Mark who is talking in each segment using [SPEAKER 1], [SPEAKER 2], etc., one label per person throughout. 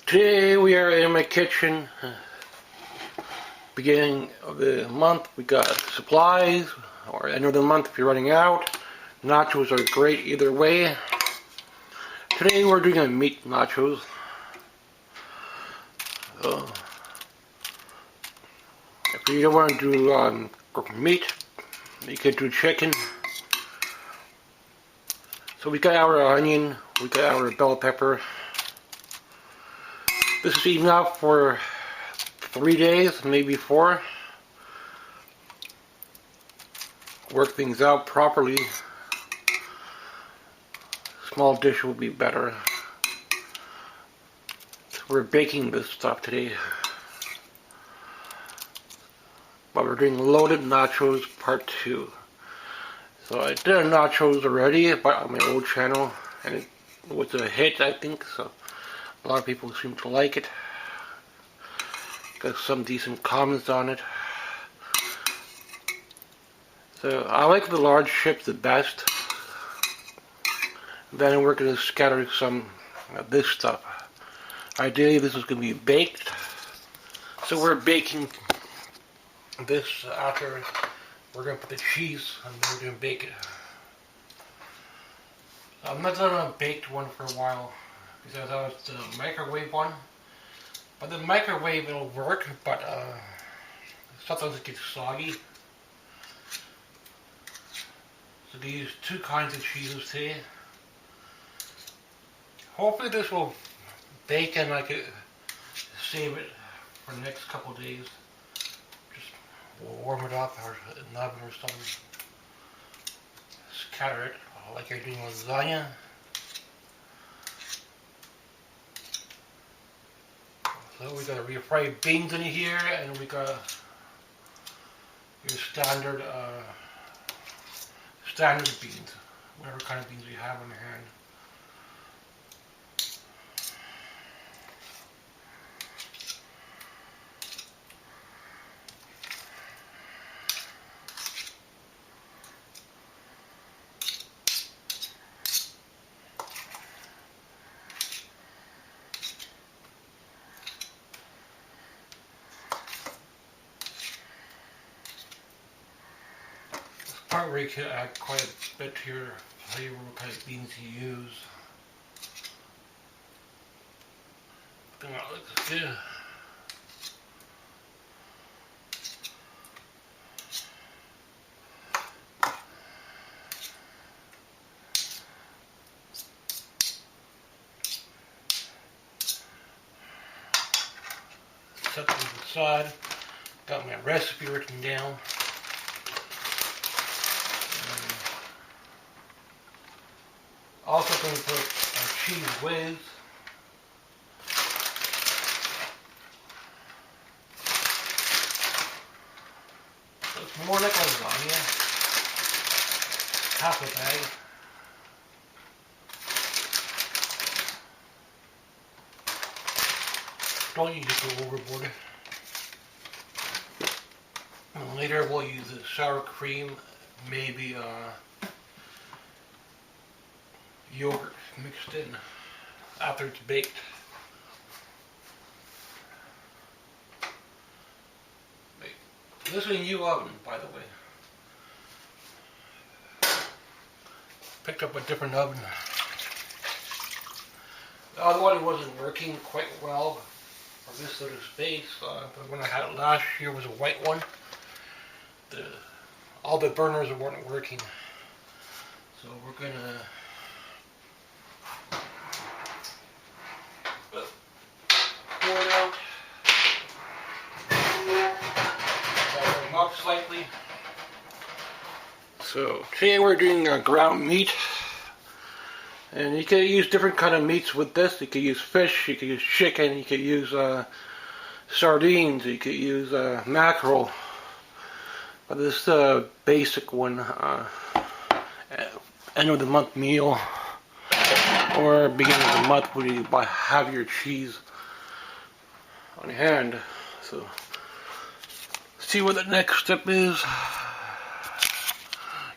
[SPEAKER 1] Today we are in my kitchen. Beginning of the month, we got supplies, or end of the month if you're running out. Nachos are great either way. Today we're doing a meat nachos. If you don't want to do meat, you could do chicken. So we got our onion, we got our bell pepper. This is enough for 3 days, maybe 4. Work things out properly. Small dish will be better. So we're baking this stuff today. But we're doing loaded nachos part 2. So I did a nachos already on my old channel, and it was a hit, I think. So a lot of people seem to like it. Got some decent comments on it. So I like the large chips the best. Then we're going to scatter some of this stuff. Ideally this is going to be baked. So we're baking this after we're going to put the cheese and then we're going to bake it. I'm not done a baked one for a while because that was the microwave one. But the microwave will work, but sometimes it gets soggy. So they use 2 kinds of cheeses today. Hopefully this will bake and I could save it for the next couple of days. Just warm it up or in an oven or something. Scatter it like you're doing lasagna. So we got refried beans in here, and we got your standard beans, whatever kind of beans you have on hand. Part where you can add quite a bit to your flavor, what kind of beans you use. I think that looks good. Set them aside. Got my recipe written down. Also going to put cheese whiz. So it's more like lasagna. Half a bag. Don't use it go overboard. And later we'll use the sour cream, maybe yogurt mixed in after it's baked. This is a new oven, by the way. Picked up a different oven. The other one wasn't working quite well for this sort of space. The one I had last year was a white one. All the burners weren't working. So we're gonna pour it out. Warm up slightly. So today we're doing ground meat, and you can use different kind of meats with this. You could use fish, you could use chicken, you could use sardines, you could use mackerel. But this is a basic one, end of the month meal, or beginning of the month when you have your cheese on hand. So see what the next step is.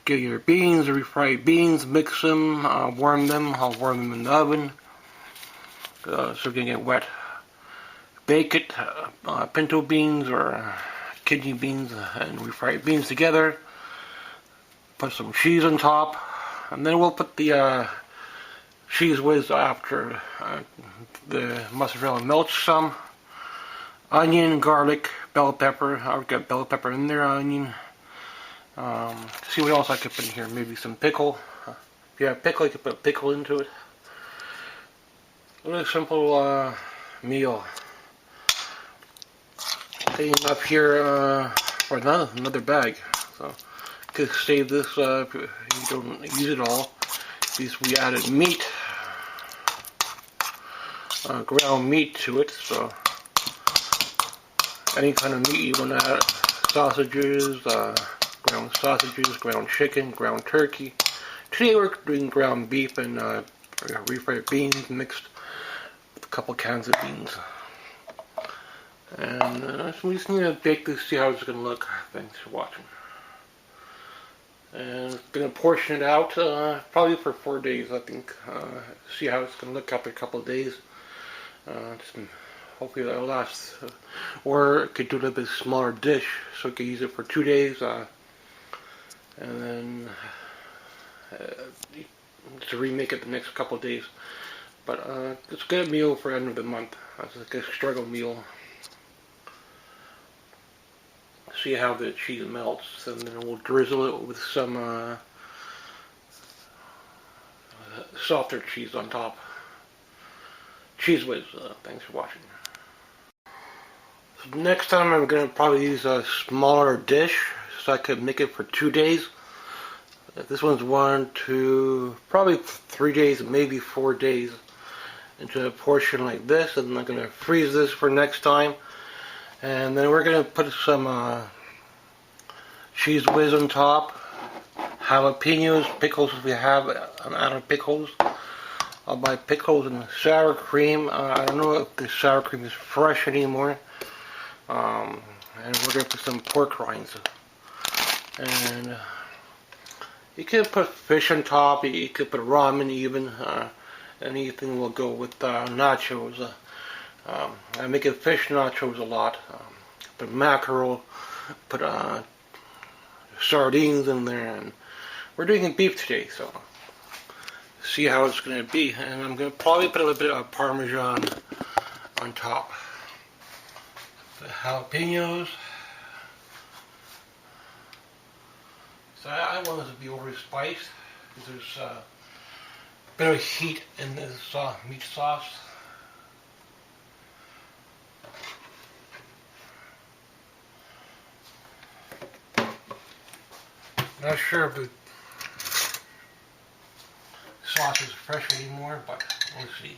[SPEAKER 1] Get your beans, refried beans, mix them, warm them. I'll warm them in the oven. so it's gonna get wet. Bake it, pinto beans or kidney beans and refried beans together. Put some cheese on top, and then we'll put the cheese whiz after the mozzarella melts some. Onion, garlic, bell pepper. I've got bell pepper in there, onion. See what else I could put in here. Maybe some pickle. If you have pickle, you can put pickle into it. A really simple meal. Cleaning up here for another bag. So could save this if you don't use it all. At least we added meat, ground meat to it. So any kind of meat you want to add, sausages, ground sausages, ground chicken, ground turkey. Today we're doing ground beef and refried beans mixed with a couple cans of beans. And so we just need to bake this, see how it's going to look. Thanks for watching. And I'm going to portion it out probably for 4 days, I think. See how it's going to look after a couple of days. Hopefully that'll last. Or I could do a little bit smaller dish so I could use it for 2 days. And then to remake it the next couple of days. But it's a good meal for end of the month. It's like a struggle meal. See how the cheese melts, and then we'll drizzle it with some softer cheese on top. Cheese whiz. Thanks for watching. So next time I'm going to probably use a smaller dish so I could make it for 2 days. This one's 1, 2, probably 3 days, maybe 4 days into a portion like this, and I'm going to freeze this for next time. And then we're going to put some cheese whiz on top, jalapenos, pickles if we have out of pickles. I'll buy pickles and sour cream. I don't know if the sour cream is fresh anymore. And we're going to put some pork rinds. And you can put fish on top, you could put ramen even. Anything will go with nachos. I make a fish nachos a lot. Put mackerel, put sardines in there, and we're doing beef today, so see how it's going to be. And I'm going to probably put a little bit of Parmesan on top. The jalapenos. So I want this to be over spiced because there's a bit of heat in this meat sauce. Not sure if the sauce is fresh anymore, but we'll see.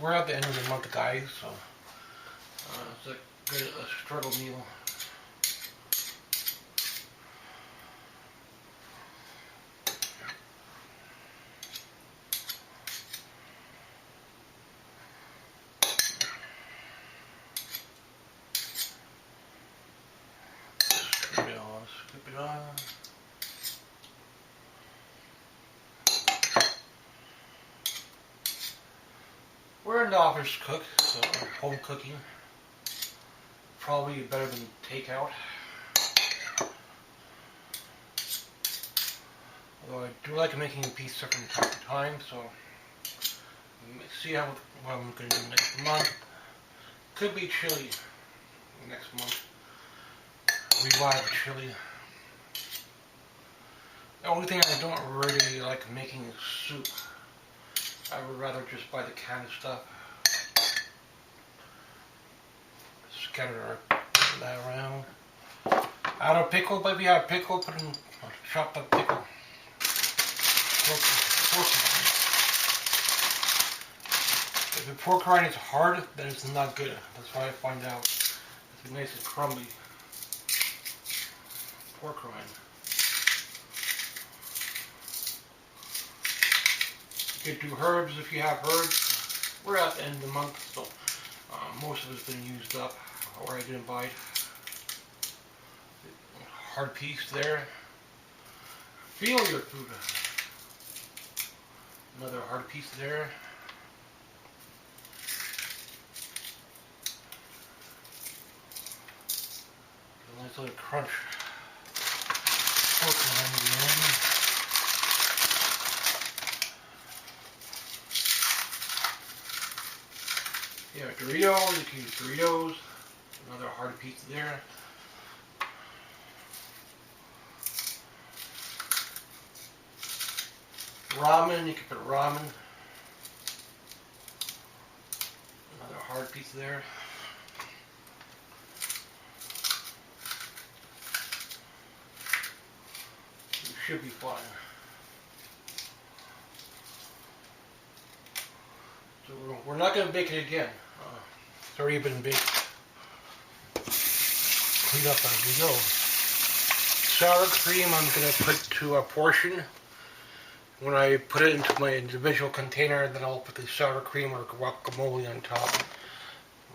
[SPEAKER 1] We're at the end of the month, guys, so it's a good struggle meal. Scoop it on. We're in the office cook, so home cooking. Probably better than takeout. Although I do like making pizza from time to time, so see what I'm going to do next month. Could be chili next month. Revive chili. The only thing I don't really like making is soup. I would rather just buy the canned stuff. Scatter that around. Out of pickle, but if you have pickle, put in chopped up pickle. If the pork rind is hard, then it's not good. That's why I find out it's nice and crumbly. Pork rind. You could do herbs if you have herbs. We're at the end of the month, so most of it's been used up, or I didn't buy it. Hard piece there. Feel your food. Another hard piece there. Just let it crunch. Pork rinds in. Yeah, Doritos, you can use Doritos. Another hard pizza there. Ramen, you can put ramen. Another hard pizza there. You should be fine. So we're not going to bake it again. It's already been baked. Clean up as we go. Sour cream I'm going to put to a portion. When I put it into my individual container, then I'll put the sour cream or guacamole on top.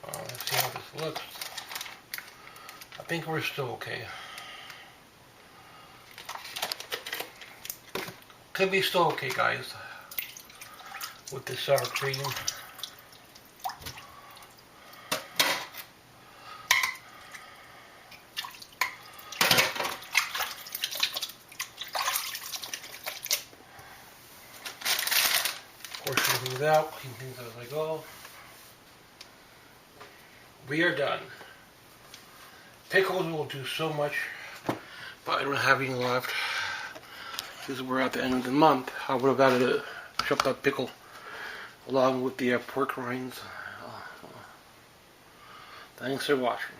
[SPEAKER 1] Let's see how this looks. I think we're still okay. Could be still okay, guys, with the sour cream. Portion things out, clean things as I go. We are done. Pickles will do so much, but I don't have any left. Because we're at the end of the month, I would have added a chopped up pickle along with the pork rinds. Thanks for watching.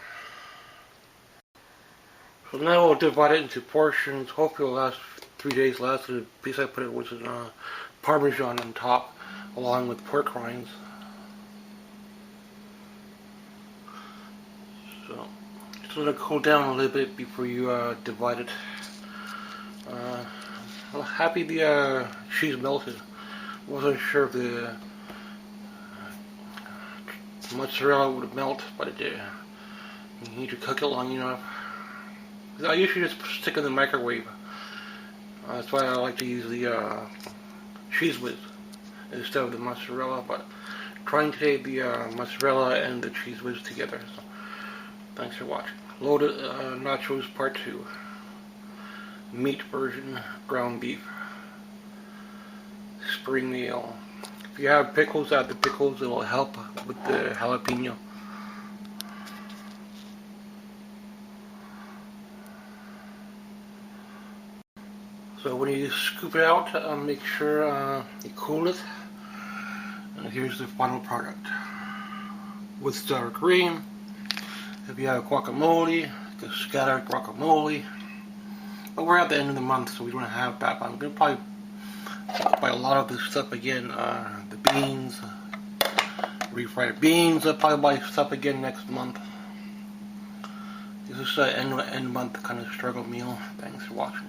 [SPEAKER 1] So now we'll divide it into portions. Hopefully it'll last 3 days. Last the piece I put it was in Parmesan on top, along with pork rinds. So just let it cool down a little bit before you divide it. I'm happy the cheese melted. Wasn't sure if the mozzarella would melt, but it did. You need to cook it long enough. I usually just stick it in the microwave. That's why I like to use the cheese whiz instead of the mozzarella. But trying today the mozzarella and the cheese whiz together. So thanks for watching. Loaded nachos part 2. Meat version, ground beef, spring meal. If you have pickles, add the pickles. It'll help with the jalapeno. So when you scoop it out, make sure you cool it. And here's the final product. With sour cream. If you have guacamole, just scatter guacamole. But we're at the end of the month, so we don't have that. I'm going to probably buy a lot of this stuff again. The beans, refried beans. I'll probably buy stuff again next month. This is an end month kind of struggle meal. Thanks for watching.